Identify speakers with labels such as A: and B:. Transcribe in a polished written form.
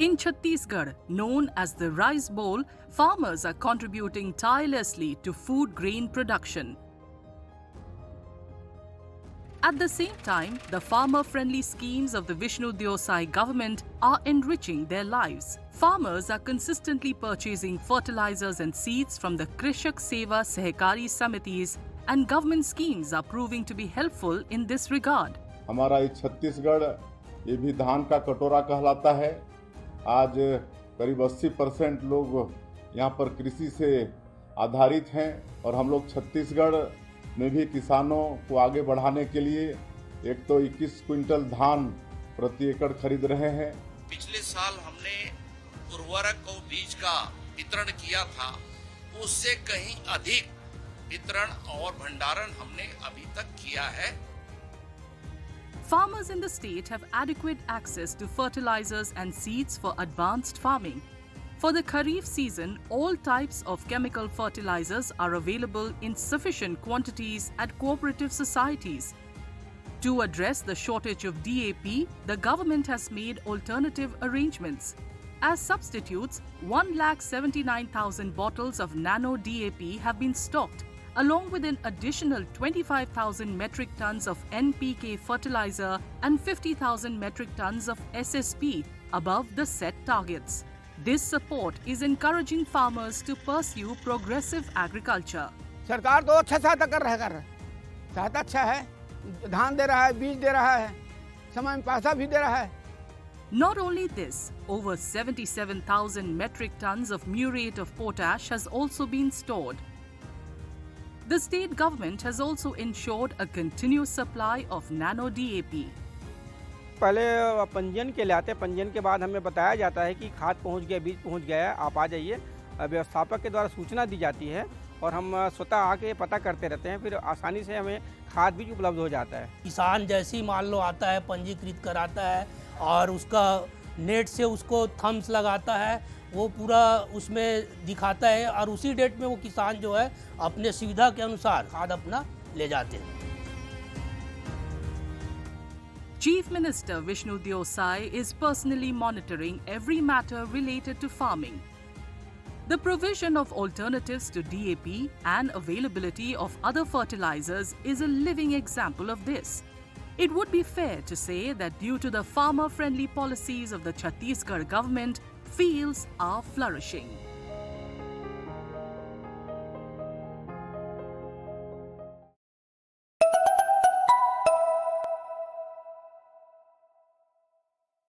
A: In Chhattisgarh, known as the Rice Bowl, farmers are contributing tirelessly to food grain production. At the same time, the farmer-friendly schemes of the Vishnu Deosai government are enriching their lives. Farmers are consistently purchasing fertilizers and seeds from the Krishak Seva Sehkari Samitis, and government schemes are proving to be helpful in this regard.
B: हमारा ये छत्तीसगढ़ ये भी धान का कटोरा कहलाता है। आज करीब 80% लोग यहाँ पर कृषि से आधारित हैं और हम लोग छत्तीसगढ़ में भी किसानों को आगे बढ़ाने के लिए एक तो 21 क्विंटल धान प्रति एकड़ खरीद रहे हैं।
C: पिछले साल हमने उर्वरक और बीज का वितरण किया था, उससे कहीं अधिक वितरण और भंडारण हमने अभी तक किया है।
A: Farmers in the state have adequate access to fertilizers and seeds for advanced farming. For the Kharif season, all types of chemical fertilizers are available in sufficient quantities at cooperative societies. To address the shortage of DAP, the government has made alternative arrangements. As substitutes, 1,79,000 bottles of Nano DAP have been stocked, along with an additional 25,000 metric tons of NPK fertilizer and 50,000 metric tons of SSP above the set targets. This support is encouraging farmers to pursue progressive agriculture.
D: सरकार तो अच्छा सहायता कर रहा है, सहायता अच्छा है, धान दे रहा है, बीज दे रहा है, समय में पैसा भी दे रहा है।
A: Not only this, over 77,000 metric tons of muriate of potash has also been stored. The state government has also ensured a continuous supply of Nano DAP.
D: पहले पंजीयन के लिए आते, पंजीयन के बाद हमें बताया जाता है कि खाद पहुंच गया, बीज पहुंच गया है, आप आ जाइए। व्यवस्थापक के द्वारा सूचना दी जाती है और हम स्वतः आके पता करते रहते हैं, फिर आसानी से हमें खाद बीज उपलब्ध हो जाता है।
E: किसान जैसी मान लो आता है, पंजीकृत कराता है और उसका नेट से उसको थम्स लगाता है, वो पूरा उसमें दिखाता है और उसी डेट में वो किसान जो है अपने सुविधा के अनुसार खाद अपना ले जाते हैं।
A: Chief Minister Vishnu Deosai is personally monitoring every matter related to farming. The provision of alternatives to DAP and availability of other fertilizers is a living example of this. It would be fair to say that due to the farmer-friendly policies of the Chhattisgarh government, fields are flourishing.